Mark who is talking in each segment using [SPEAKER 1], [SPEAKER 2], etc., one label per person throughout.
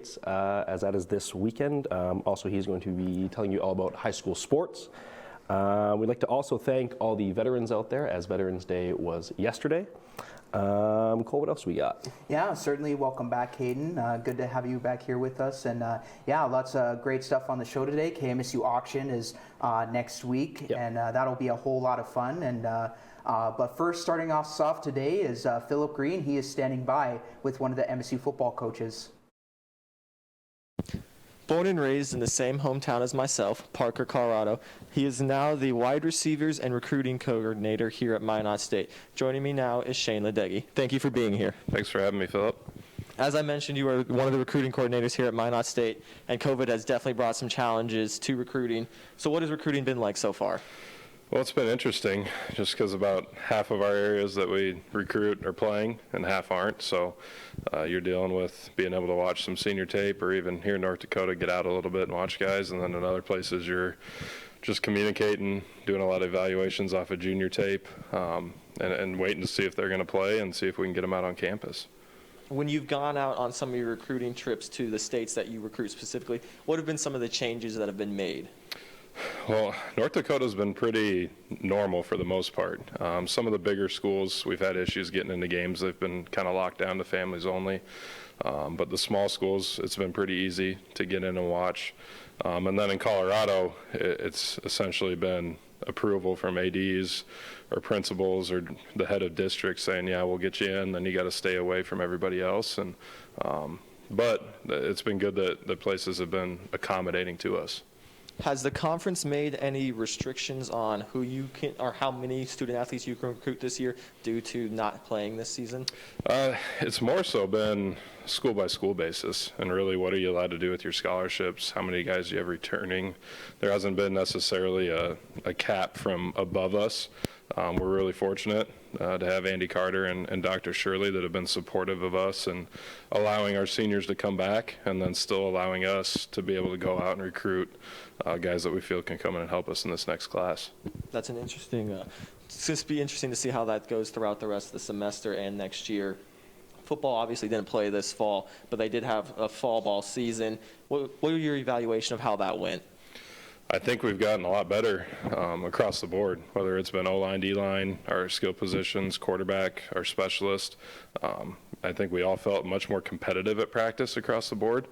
[SPEAKER 1] States, as that is this weekend. Also, he's going to be telling you all about high school sports. We'd like to also thank all the veterans out there, as Veterans Day was yesterday. Cole, what else we got?
[SPEAKER 2] Yeah, certainly. Welcome back, Hayden. Good to have you back here with us. And yeah, lots of great stuff on the show today. KMSU auction is next week,
[SPEAKER 1] Yep.
[SPEAKER 2] and that'll be a whole lot of fun. And but first, starting us off today is Philip Green. He is standing by with one of the MSU football coaches.
[SPEAKER 3] Born and raised in the same hometown as myself, Parker, Colorado, he is now the wide receivers and recruiting coordinator here at Minot State. Joining me now is Shane Ledecky. Thank you for being here.
[SPEAKER 4] Thanks for having me, Philip.
[SPEAKER 3] As I mentioned, you are one of the recruiting coordinators here at Minot State, and COVID has definitely brought some challenges to recruiting. So what has recruiting been like so far?
[SPEAKER 4] Well, it's been interesting just because about half of our areas that we recruit are playing and half aren't. So you're dealing with being able to watch some senior tape, or even here in North Dakota, get out a little bit and watch guys. And then in other places, you're just communicating, doing a lot of evaluations off of junior tape, and waiting to see if they're going to play and see if we can get them out on campus.
[SPEAKER 3] When you've gone out on some of your recruiting trips to the states that you recruit specifically, what have been some of the changes that have been made?
[SPEAKER 4] Well, North Dakota's been pretty normal for the most part. Some of the bigger schools, we've had issues getting into games. They've been kind of locked down to families only. But the small schools, it's been pretty easy to get in and watch. And then in Colorado, it's essentially been approval from ADs or principals or the head of district saying, yeah, we'll get you in, then you got to stay away from everybody else. And but it's been good that the places have been accommodating to us.
[SPEAKER 3] Has the conference made any restrictions on who you can, or how many student athletes you can recruit this year due to not playing this season?
[SPEAKER 4] It's more so been school by school basis, and really what are you allowed to do with your scholarships, how many guys you have returning. There hasn't been necessarily a cap from above us. We're really fortunate to have Andy Carter and Dr. Shirley that have been supportive of us and allowing our seniors to come back, and then still allowing us to be able to go out and recruit guys that we feel can come in and help us in this next class.
[SPEAKER 3] That's an interesting, it's just be interesting to see how that goes throughout the rest of the semester and next year. Football obviously didn't play this fall, but they did have a fall ball season. What were your evaluation of how that went?
[SPEAKER 4] I think we've gotten a lot better across the board, whether it's been O-line, D-line, our skill positions, quarterback, our specialist. I think we all felt much more competitive at practice across the board,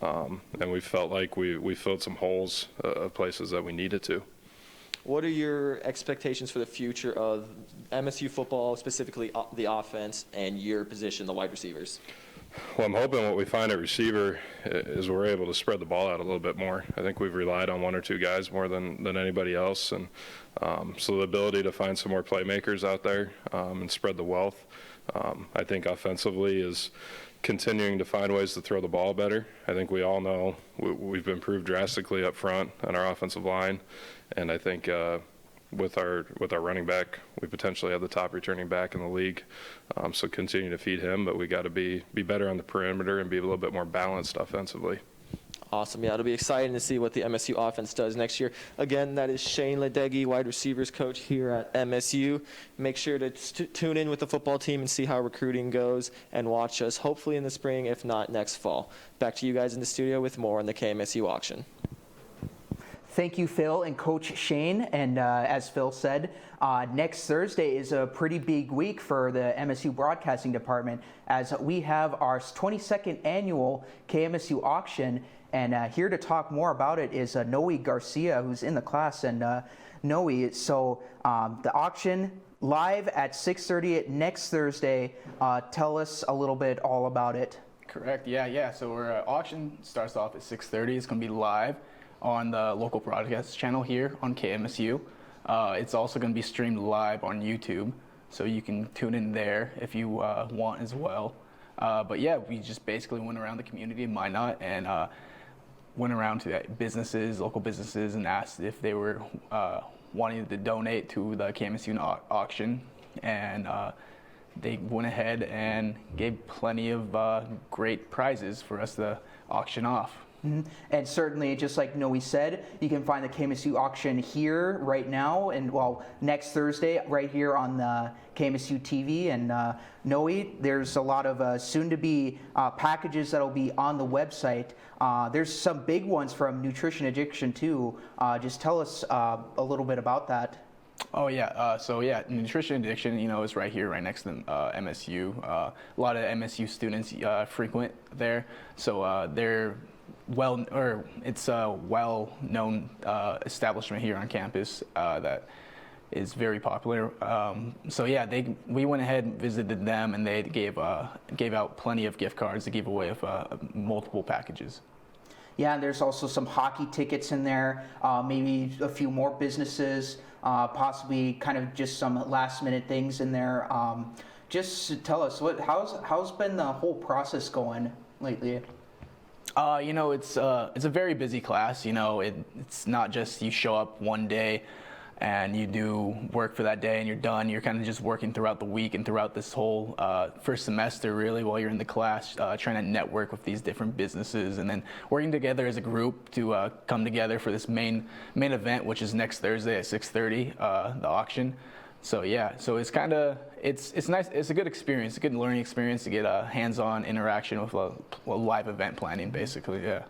[SPEAKER 4] and we felt like we filled some holes of places that we needed to.
[SPEAKER 3] What are your expectations for the future of MSU football, specifically the offense, and your position, the wide receivers?
[SPEAKER 4] Well, I'm hoping what we find at receiver is we're able to spread the ball out a little bit more. I think we've relied on one or two guys more than anybody else, and so the ability to find some more playmakers out there and spread the wealth, I think offensively is continuing to find ways to throw the ball better. I think we all know we've improved drastically up front on our offensive line, and I think with our running back, we potentially have the top returning back in the league. So continue to feed him, but we got to be better on the perimeter and be a little bit more balanced offensively.
[SPEAKER 3] Awesome. Yeah, it'll be exciting to see what the MSU offense does next year. Again, that is Shane Ledecky, wide receivers coach here at MSU. Make sure to tune in with the football team and see how recruiting goes, and watch us hopefully in the spring, if not next fall. Back to you guys in the studio with more on the KMSU auction.
[SPEAKER 2] Thank you, Phil and Coach Shane. And as Phil said, next Thursday is a pretty big week for the MSU Broadcasting Department, as we have our 22nd annual KMSU auction. And here to talk more about it is Noe Garcia, who's in the class. And Noe, so the auction live at 6:30 next Thursday. Tell us a little bit all about it.
[SPEAKER 5] Correct. Yeah. So our auction starts off at 6:30. It's going to be live on the local broadcast channel here on KMSU. It's also going to be streamed live on YouTube, so you can tune in there if you want as well. But yeah, we just basically went around the community in Minot and went around to businesses, local businesses, and asked if they were wanting to donate to the KMSU auction. And they went ahead and gave plenty of great prizes for us to auction off.
[SPEAKER 2] And certainly, just like Noe said, you can find the KMSU auction here right now, and well, next Thursday right here on the KMSU TV. And Noe, there's a lot of soon-to-be packages that'll be on the website. There's some big ones from Nutrition Addiction too. Just tell us a little bit about that.
[SPEAKER 5] Oh yeah, so yeah, Nutrition Addiction, is right here, right next to MSU. A lot of MSU students frequent there, so it's a well-known establishment here on campus that is very popular. So yeah, we went ahead and visited them, and they gave out plenty of gift cards to give away of multiple packages.
[SPEAKER 2] Yeah, and there's also some hockey tickets in there, maybe a few more businesses, possibly kind of just some last-minute things in there. Just tell us, how's been the whole process going lately?
[SPEAKER 5] It's a very busy class. It's not just you show up one day and you do work for that day and you're done. You're kind of just working throughout the week and throughout this whole first semester, really, while you're in the class, trying to network with these different businesses and then working together as a group to come together for this main event, which is next Thursday at 6:30, the auction. So yeah, it's nice. It's a good experience, a good learning experience to get a hands-on interaction with a live event planning, basically. Yeah.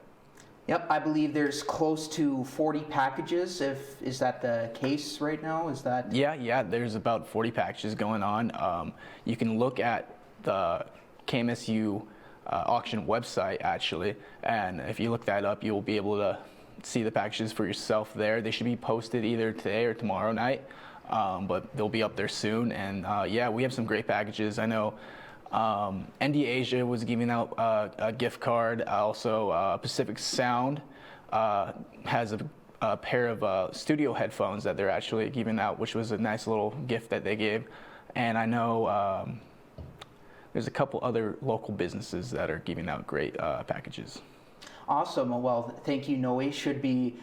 [SPEAKER 2] Yep, I believe there's close to 40 packages. Is that the case right now? Is that?
[SPEAKER 5] Yeah. There's about 40 packages going on. You can look at the KMSU auction website actually, and if you look that up, you'll be able to see the packages for yourself there. They should be posted either today or tomorrow night. But they'll be up there soon, and yeah, we have some great packages. I know ND Asia was giving out a gift card. Also, Pacific Sound has a pair of studio headphones that they're actually giving out, which was a nice little gift that they gave. And I know there's a couple other local businesses that are giving out great packages.
[SPEAKER 2] Awesome. Well, thank you, Noe. Should be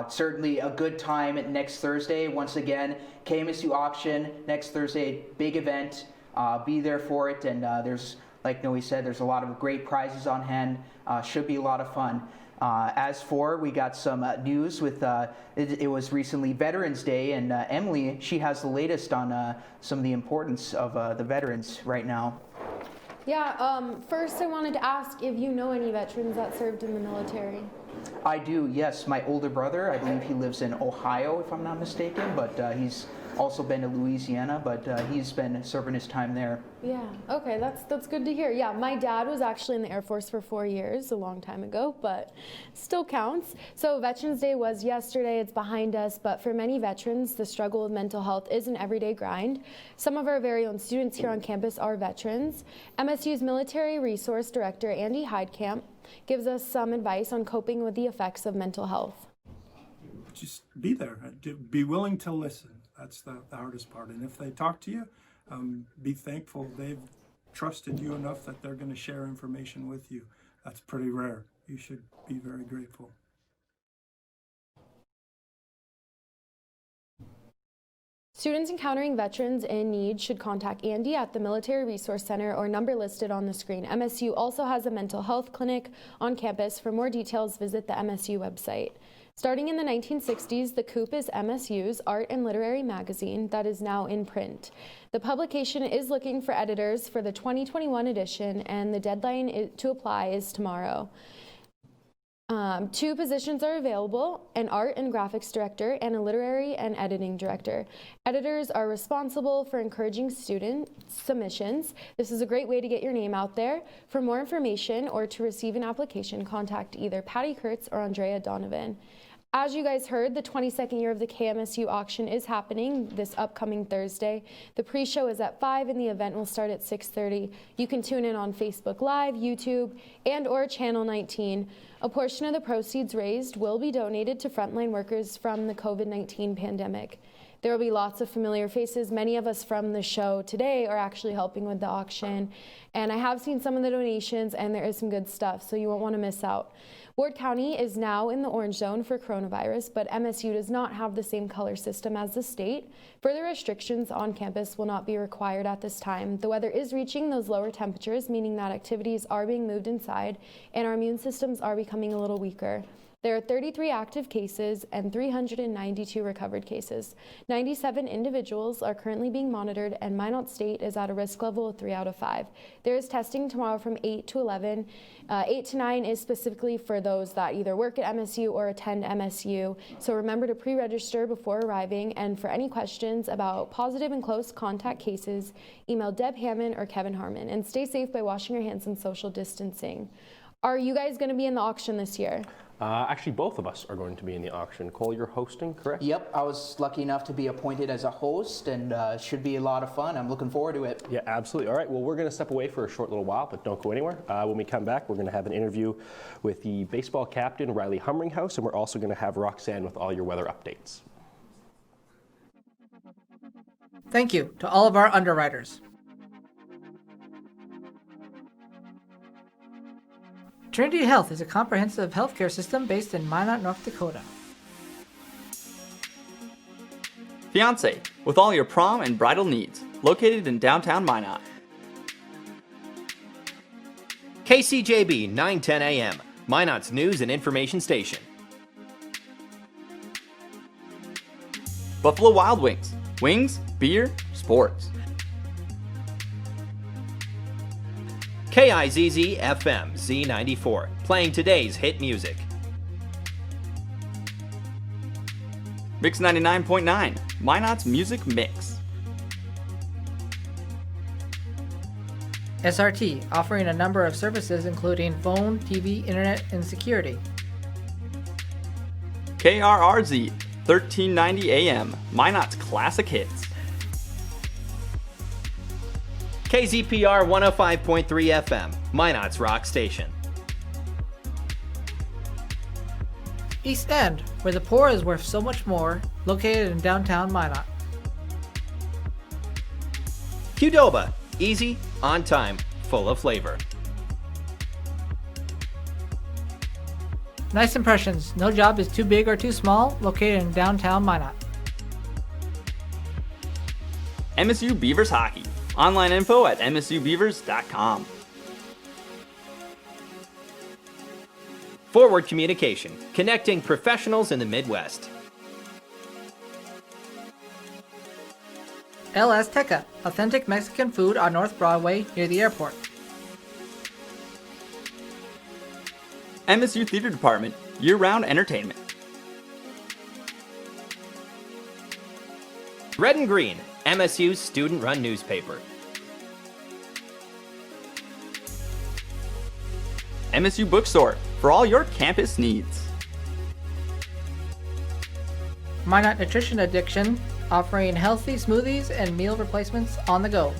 [SPEAKER 2] certainly a good time next Thursday. Once again, KMSU auction next Thursday, big event. Be there for it. And there's, like Noe said, there's a lot of great prizes on hand. Should be a lot of fun. As for, we got some news with, it was recently Veterans Day, and Emily, she has the latest on some of the importance of the veterans right now.
[SPEAKER 6] Yeah, first I wanted to ask if you know any veterans that served in the military.
[SPEAKER 2] I do, yes. My older brother, I believe he lives in Ohio, if I'm not mistaken, but he's also been to Louisiana, but he's been serving his time there.
[SPEAKER 6] Yeah, okay, that's good to hear. Yeah, my dad was actually in the Air Force for 4 years, a long time ago, but still counts. So Veterans Day was yesterday, it's behind us, but for many veterans, the struggle with mental health is an everyday grind. Some of our very own students here on campus are veterans. MSU's Military Resource Director, Andy Heidkamp, gives us some advice on coping with the effects of mental health.
[SPEAKER 7] Just be there, be willing to listen. That's the hardest part. And if they talk to you, be thankful they've trusted you enough that they're going to share information with you. That's pretty rare. You should be very grateful.
[SPEAKER 6] Students encountering veterans in need should contact Andy at the Military Resource Center or number listed on the screen. MSU also has a mental health clinic on campus. For more details, visit the MSU website. Starting in the 1960s, The Coop is MSU's art and literary magazine that is now in print. The publication is looking for editors for the 2021 edition, and the deadline to apply is tomorrow. 2 positions are available, an art and graphics director and a literary and editing director. Editors are responsible for encouraging student submissions. This is a great way to get your name out there. For more information or to receive an application, contact either Patty Kurtz or Andrea Donovan. As you guys heard, the 22nd year of the KMSU auction is happening this upcoming Thursday. The pre-show is at 5 and the event will start at 6:30. You can tune in on Facebook Live, YouTube, and or Channel 19. A portion of the proceeds raised will be donated to frontline workers from the COVID-19 pandemic. There will be lots of familiar faces. Many of us from the show today are actually helping with the auction. And I have seen some of the donations and there is some good stuff, so you won't want to miss out. Ward County is now in the orange zone for coronavirus, but MSU does not have the same color system as the state. Further restrictions on campus will not be required at this time. The weather is reaching those lower temperatures, meaning that activities are being moved inside and our immune systems are becoming a little weaker. There are 33 active cases and 392 recovered cases. 97 individuals are currently being monitored, and Minot State is at a risk level of 3 out of 5. There is testing tomorrow from 8 to 11. 8 to 9 is specifically for those that either work at MSU or attend MSU. So remember to pre-register before arriving, and for any questions about positive and close contact cases, email Deb Hammond or Kevin Harmon. And stay safe by washing your hands and social distancing. Are you guys going to be in the auction this year?
[SPEAKER 1] Actually, both of us are going to be in the auction. Cole, you're hosting, correct?
[SPEAKER 2] Yep, I was lucky enough to be appointed as a host, and should be a lot of fun. I'm looking forward to it.
[SPEAKER 1] Yeah, absolutely. All right, well, we're going to step away for a short little while, but don't go anywhere. When we come back, we're going to have an interview with the baseball captain, Riley Humringhouse, and we're also going to have Roxanne with all your weather updates.
[SPEAKER 8] Thank you to all of our underwriters. Trinity Health is a comprehensive healthcare system based in Minot, North Dakota.
[SPEAKER 9] Fiance, with all your prom and bridal needs, located in downtown Minot.
[SPEAKER 10] KCJB 910 AM, Minot's news and information station.
[SPEAKER 9] Buffalo Wild Wings, wings, beer, sports.
[SPEAKER 10] KIZZ FM Z94, playing today's hit music.
[SPEAKER 9] Mix 99.9, Minot's music mix.
[SPEAKER 8] SRT, offering a number of services including phone, TV, internet, and security.
[SPEAKER 9] KRRZ, 1390 AM, Minot's classic hits.
[SPEAKER 10] KZPR 105.3 FM, Minot's rock station.
[SPEAKER 8] East End, where the poor is worth so much more, located in downtown Minot.
[SPEAKER 10] Qdoba, easy, on time, full of flavor.
[SPEAKER 8] Nice Impressions, no job is too big or too small, located in downtown Minot.
[SPEAKER 9] MSU Beavers Hockey, online info at msubeavers.com.
[SPEAKER 10] Forward Communication, connecting professionals in the Midwest.
[SPEAKER 8] El Azteca, authentic Mexican food on North Broadway near the airport.
[SPEAKER 9] MSU Theater Department, year-round entertainment.
[SPEAKER 10] Red and Green, MSU's student-run newspaper.
[SPEAKER 9] MSU Bookstore, for all your campus needs.
[SPEAKER 8] Minot Nutrition Addiction, offering healthy smoothies and meal replacements on the go.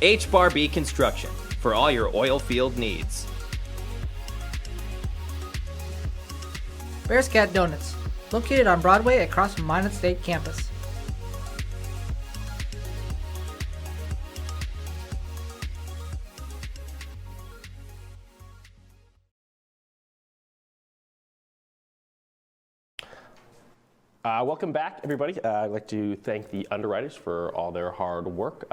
[SPEAKER 10] H-Bar B Construction, for all your oil field needs.
[SPEAKER 8] Bears Cat Donuts, located on Broadway across from Minot State campus.
[SPEAKER 1] Welcome back, everybody. I'd like to thank the underwriters for all their hard work.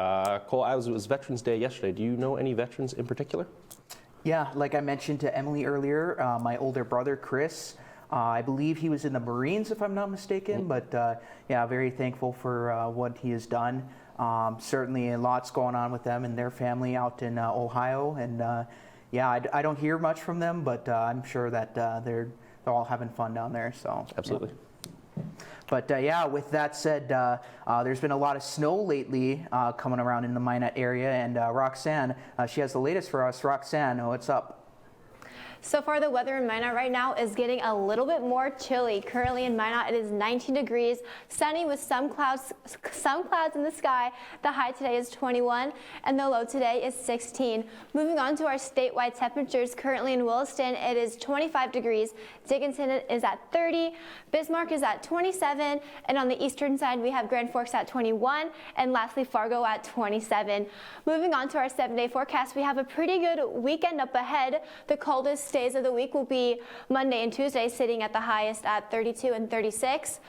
[SPEAKER 1] Cole, it was Veterans Day yesterday. Do you know any veterans in particular?
[SPEAKER 2] Yeah, like I mentioned to Emily earlier, my older brother, Chris, I believe he was in the Marines, if I'm not mistaken, but yeah, very thankful for what he has done. Certainly lots going on with them and their family out in Ohio, and yeah, I don't hear much from them, but I'm sure that they're all having fun down there. So
[SPEAKER 1] Absolutely.
[SPEAKER 2] Yeah. But yeah, with that said, there's been a lot of snow lately coming around in the Minot area, and Roxanne, she has the latest for us. Roxanne, what's up?
[SPEAKER 11] So far, the weather in Minot right now is getting a little bit more chilly. Currently in Minot, it is 19 degrees, sunny with some clouds in the sky. The high today is 21, and the low today is 16. Moving on to our statewide temperatures, currently in Williston, it is 25 degrees. Dickinson is at 30, Bismarck is at 27, and on the eastern side, we have Grand Forks at 21, and lastly, Fargo at 27. Moving on to our 7-day forecast, we have a pretty good weekend up ahead. The coldest days of the week will be Monday and Tuesday, sitting at the highest at 32 and 36.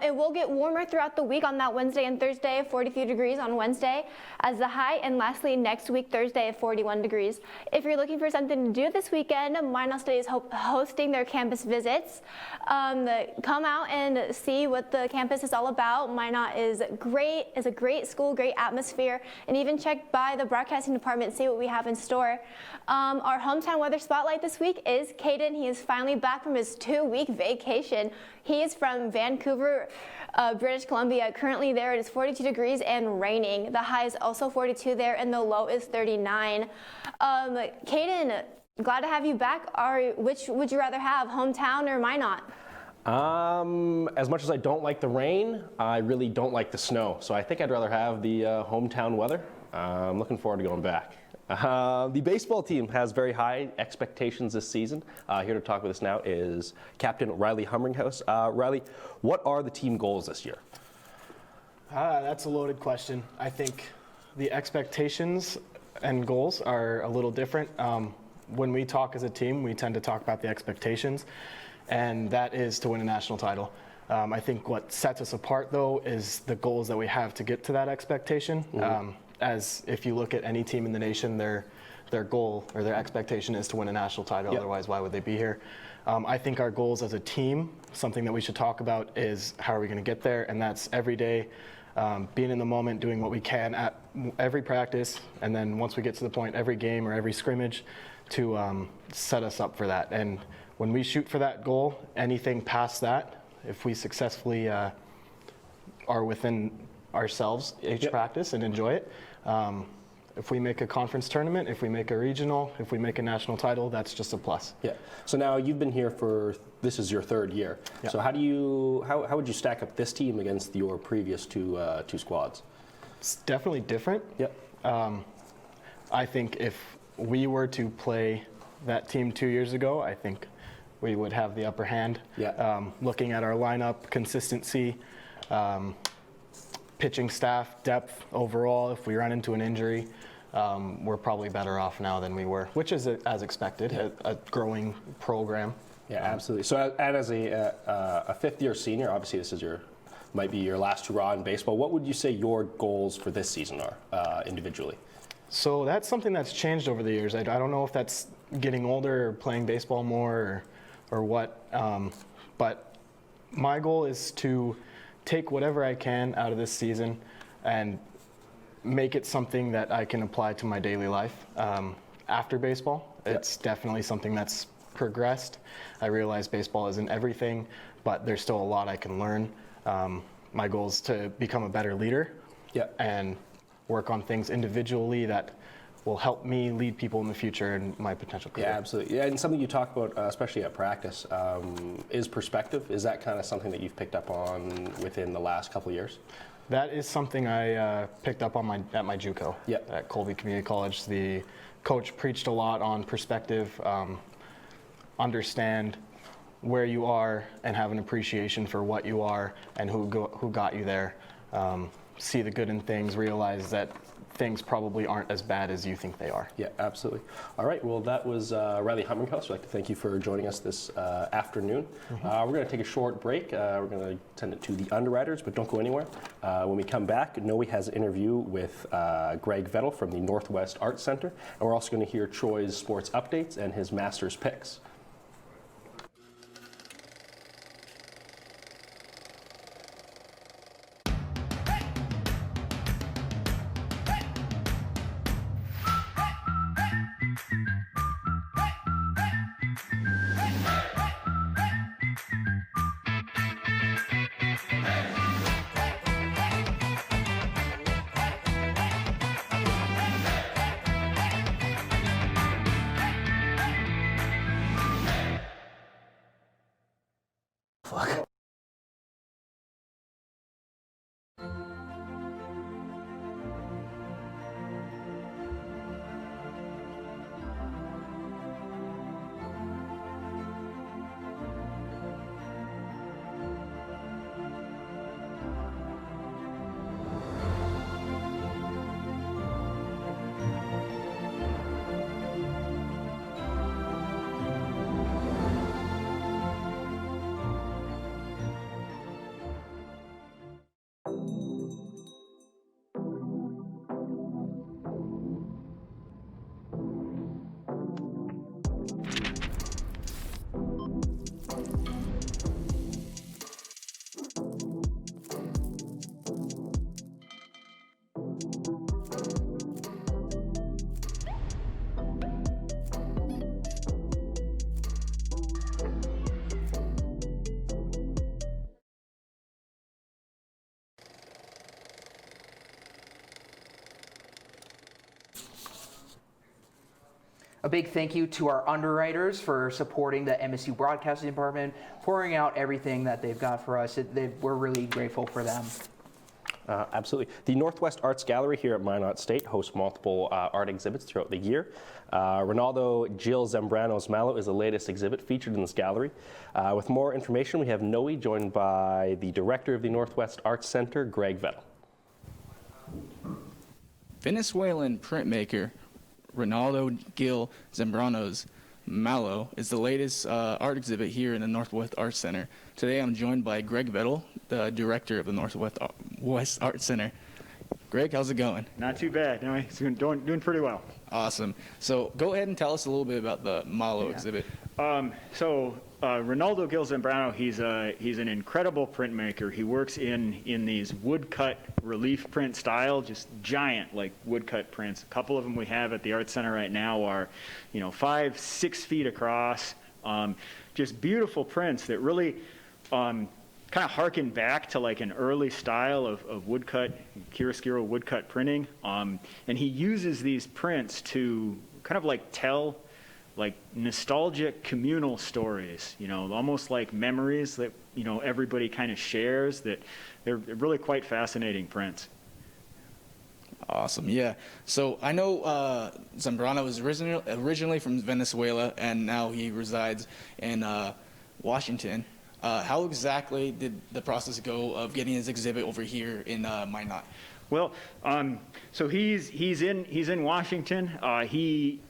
[SPEAKER 11] It will get warmer throughout the week on that Wednesday and Thursday, 43 degrees on Wednesday as the high, and lastly next week Thursday at 41 degrees. If you're looking for something to do this weekend, Minot State is hosting their campus visits. Come out and see what the campus is all about. Minot is great, is a great school, great atmosphere, and even check by the broadcasting department and see what we have in store. Our hometown weather spotlight this week is Caden. He is finally back from his 2-week vacation. He is from Vancouver, British Columbia. Currently there it is 42 degrees and raining. The high is also 42 there and the low is 39. Caden, glad to have you back. Which would you rather have, hometown or Minot?
[SPEAKER 1] As much as I don't like the rain, I really don't like the snow. So I think I'd rather have the hometown weather. I'm looking forward to going back. The baseball team has very high expectations this season. Here to talk with us now is Captain Riley Humringhouse. Riley, what are the team goals this year?
[SPEAKER 12] That's a loaded question. I think the expectations and goals are a little different. When we talk as a team, we tend to talk about the expectations, and that is to win a national title. I think what sets us apart, though, is the goals that we have to get to that expectation. As if you look at any team in the nation, their goal or their expectation is to win a national title. Yep. Otherwise, why would they be here? I think our goals as a team, something that we should talk about is how are we going to get there, and that's every day, being in the moment, doing what we can at every practice, and then once we get to the point, every game or every scrimmage, to set us up for that. And when we shoot for that goal, anything past that, if we successfully are within ourselves each practice and enjoy it. If we make a conference tournament, if we make a regional, if we make a national title, that's just a plus. Yeah.
[SPEAKER 1] So now you've been here this is your 3rd year. Yeah. So how would you stack up this team against your previous two squads?
[SPEAKER 12] It's definitely different. Yep. I think if we were to play that team 2 years ago, I think we would have the upper hand. Yeah. Looking at our lineup, consistency, pitching staff, depth overall, if we run into an injury, we're probably better off now than we were, which is as expected, a growing program.
[SPEAKER 1] Yeah, absolutely. So as a 5th-year senior, obviously this is might be your last hurrah in baseball. What would you say your goals for this season are individually?
[SPEAKER 12] So that's something that's changed over the years. I don't know if that's getting older or playing baseball more or what, but my goal is to take whatever I can out of this season and make it something that I can apply to my daily life after baseball. It's definitely something that's progressed. I realize baseball isn't everything, but there's still a lot I can learn. My goal is to become a better leader and work on things individually that will help me lead people in the future in my potential career.
[SPEAKER 1] Yeah, absolutely. Yeah, and something you talk about, especially at practice, is perspective. Is that kind of something that you've picked up on within the last couple of years?
[SPEAKER 12] That is something I picked up on at my JUCO at Colby Community College. The coach preached a lot on perspective, understand where you are and have an appreciation for what you are and who got you there. See the good in things, realize that things probably aren't as bad as you think they are.
[SPEAKER 1] Yeah, absolutely. All right, well, that was Riley Humringhouse. I'd like to thank you for joining us this afternoon. We're going to take a short break. We're going to send it to the underwriters, but don't go anywhere. When we come back, Noe has an interview with Greg Vettel from the Northwest Arts Center, and we're also going to hear Troy's sports updates and his Masters picks.
[SPEAKER 2] A big thank you to our underwriters for supporting the MSU Broadcasting Department, pouring out everything that they've got for us. We're really grateful for them.
[SPEAKER 1] Absolutely. The Northwest Arts Gallery here at Minot State hosts multiple art exhibits throughout the year. Ronaldo Gil Zambrano's Mallow is the latest exhibit featured in this gallery. With more information, we have Noe joined by the director of the Northwest Arts Center, Greg Vettel.
[SPEAKER 5] Venezuelan printmaker Ronaldo Gil Zambrano's Mallow is the latest art exhibit here in the Northwest Arts Center. Today I'm joined by Greg Vettel, the director of the Northwest Arts Center. Greg, how's it going?
[SPEAKER 13] Not too bad. No, it's doing pretty well.
[SPEAKER 5] Awesome. So go ahead and tell us a little bit about the Mallow exhibit.
[SPEAKER 13] Ronaldo Gil Zambrano, he's an incredible printmaker. He works in these woodcut relief print style, just giant like woodcut prints. A couple of them we have at the Art Center right now are, 5-6 feet across. Just beautiful prints that really kind of harken back to like an early style of woodcut, chiaroscuro woodcut printing. And he uses these prints to kind of like tell like nostalgic communal stories, almost like memories that, everybody kind of shares, that they're really quite fascinating prints.
[SPEAKER 5] Awesome, yeah. So I know Zambrano was originally from Venezuela, and now he resides in Washington. How exactly did the process go of getting his exhibit over here in Minot?
[SPEAKER 13] Well, so he's in Washington. He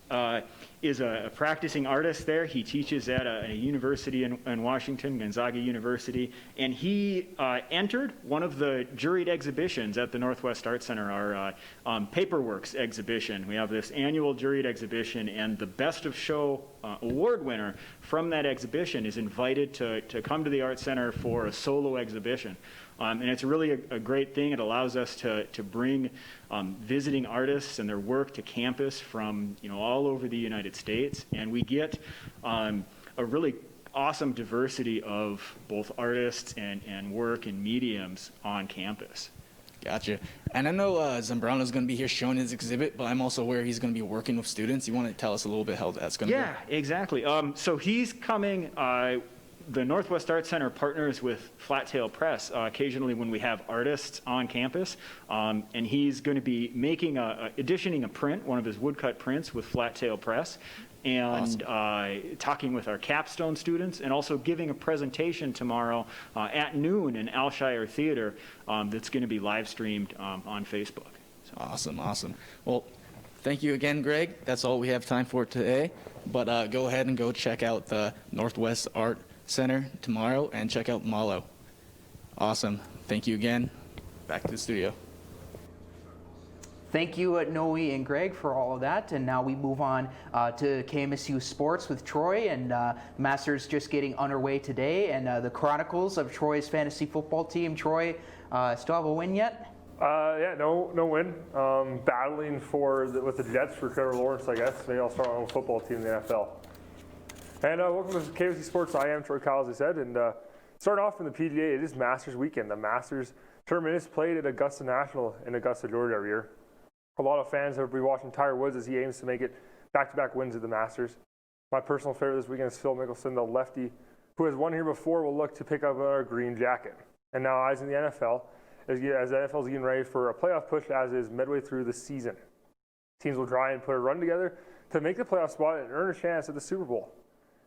[SPEAKER 13] is a practicing artist there. He teaches at a university in Washington, Gonzaga University, and he entered one of the juried exhibitions at the Northwest Arts Center, our Paperworks exhibition. We have this annual juried exhibition, and the Best of Show award winner from that exhibition is invited to come to the Arts Center for a solo exhibition. And it's really a great thing. It allows us to bring visiting artists and their work to campus from all over the United States, and we get a really awesome diversity of both artists and work and mediums on campus.
[SPEAKER 5] Gotcha. And I know Zambrano's going to be here showing his exhibit, but I'm also aware he's going to be working with students. You want to tell us a little bit how that's going to be?
[SPEAKER 13] Yeah, exactly. So he's coming. The Northwest Arts Center partners with Flat Tail Press occasionally when we have artists on campus, and he's going to be making editioning a print, one of his woodcut prints with Flat Tail Press, and awesome. Talking with our capstone students, and also giving a presentation tomorrow at noon in Alshire Theater that's going to be live streamed on Facebook. So.
[SPEAKER 5] Awesome. Well, thank you again, Greg. That's all we have time for today, but go ahead and go check out the Northwest Art Center tomorrow and check out Mallow. Awesome. Thank you again. Back to the studio.
[SPEAKER 2] Thank you, Noe and Greg, for all of that. And now we move on to KMSU Sports with Troy, and Masters just getting underway today, and the Chronicles of Troy's fantasy football team. Troy, still have a win yet?
[SPEAKER 14] Yeah, no win. Battling with the Jets for Trevor Lawrence, I guess. Maybe I'll start my own football team in the NFL. And welcome to KMSU Sports. I am Troy Kyle, as I said. And starting off in the PGA, it is Masters weekend. The Masters tournament is played at Augusta National in Augusta, Georgia every year. A lot of fans have been watching Tiger Woods as he aims to make it back-to-back wins at the Masters. My personal favorite this weekend is Phil Mickelson, the lefty, who has won here before, will look to pick up another green jacket. And now eyes in the NFL, as the NFL is getting ready for a playoff push as is midway through the season. Teams will try and put a run together to make the playoff spot and earn a chance at the Super Bowl.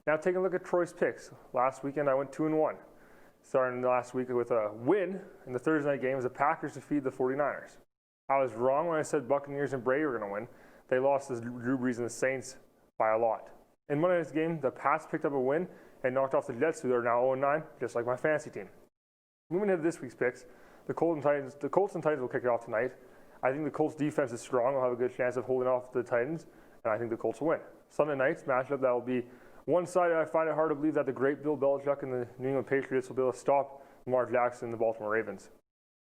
[SPEAKER 14] Now taking a look at Troy's picks. Last weekend I went 2-1. Starting last week with a win in the Thursday night game as the Packers defeated the 49ers. I was wrong when I said Buccaneers and Brady were going to win. They lost to Drew Brees and the Saints by a lot. In Monday night's game, the Pats picked up a win and knocked off the Jets, who are now 0-9, just like my fantasy team. Moving into this week's picks, the Colts and Titans will kick it off tonight. I think the Colts defense is strong. They'll have a good chance of holding off the Titans, and I think the Colts will win. Sunday night's matchup, that will be one-sided. I find it hard to believe that the great Bill Belichick and the New England Patriots will be able to stop Lamar Jackson and the Baltimore Ravens.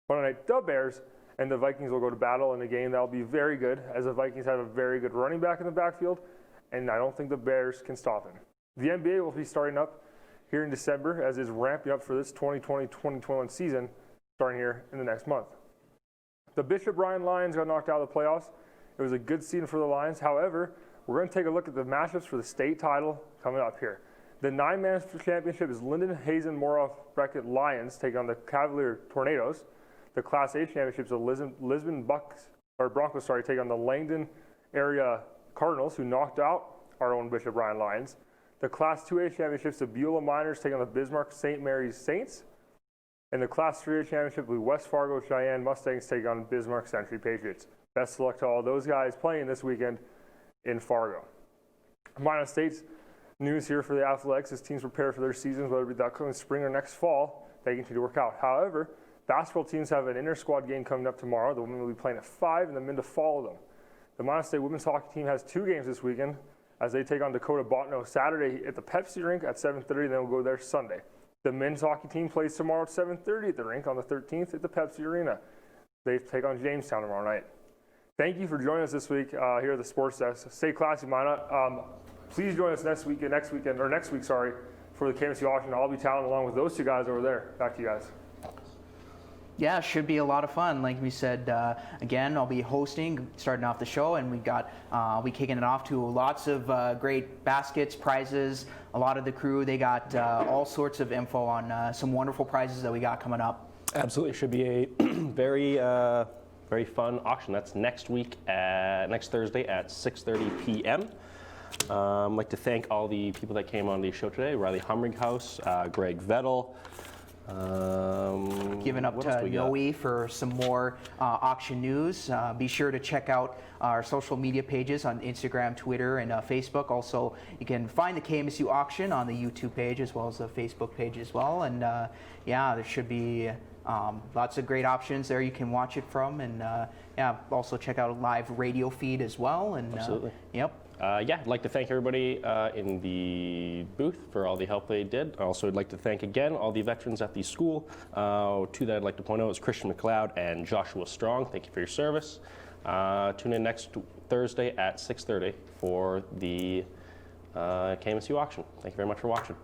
[SPEAKER 14] Monday night, the Bears and the Vikings will go to battle in a game that will be very good, as the Vikings have a very good running back in the backfield, and I don't think the Bears can stop him. The NBA will be starting up here in December, as is ramping up for this 2020-2021 season, starting here in the next month. The Bishop Ryan Lions got knocked out of the playoffs. It was a good season for the Lions. However, we're going to take a look at the matchups for the state title coming up here. The 9-man championship is Linden Hazen Moroff Beckett Lions taking on the Cavalier Tornadoes. The Class A championship is the Lisbon Broncos taking on the Langdon area Cardinals, who knocked out our own Bishop Ryan Lions. The Class 2A championships, the Beulah Miners taking on the Bismarck St. Mary's Saints. And the Class 3A championship, the West Fargo Cheyenne Mustangs taking on Bismarck Century Patriots. Best of luck to all those guys playing this weekend in Fargo. Minot State's news here for the athletics as teams prepare for their seasons, whether it be that coming spring or next fall, they continue to work out. However, basketball teams have an inter-squad game coming up tomorrow. The women will be playing at 5 and the men to follow them. The Minot State women's hockey team has 2 games this weekend as they take on Dakota Bottineau Saturday at the Pepsi rink at 7:30, then we'll go there Sunday. The men's hockey team plays tomorrow at 7:30 at the rink on the 13th at the Pepsi Arena. They take on Jamestown tomorrow night. Thank you for joining us this week here at the Sports Desk. Stay classy, Minot. Please join us next week, for the KMSU auction. I'll be tallying along with those 2 guys over there. Back to you guys.
[SPEAKER 2] Yeah, should be a lot of fun. Like we said, again, I'll be hosting, starting off the show, and we'll be kicking it off to lots of great baskets, prizes. A lot of the crew, they got all sorts of info on some wonderful prizes that we got coming up.
[SPEAKER 1] Absolutely, it should be a very fun auction. That's next Thursday at 6:30 p.m. I'd like to thank all the people that came on the show today: Riley Humringhouse, Greg Vettel.
[SPEAKER 2] Giving up to Noe for some more auction news. Be sure to check out our social media pages on Instagram, Twitter, and Facebook. Also, you can find the KMSU auction on the YouTube page as well as the Facebook page as well. And yeah, there should be lots of great options there you can watch it from. And yeah, also check out a live radio feed as well. And
[SPEAKER 1] absolutely.
[SPEAKER 2] Yep.
[SPEAKER 1] Yeah, I'd like to thank everybody in the booth for all the help they did. Also, I'd like to thank again all the veterans at the school. 2 that I'd like to point out is Christian McLeod and Joshua Strong. Thank you for your service. Tune in next Thursday at 6:30 for the KMSU auction. Thank you very much for watching.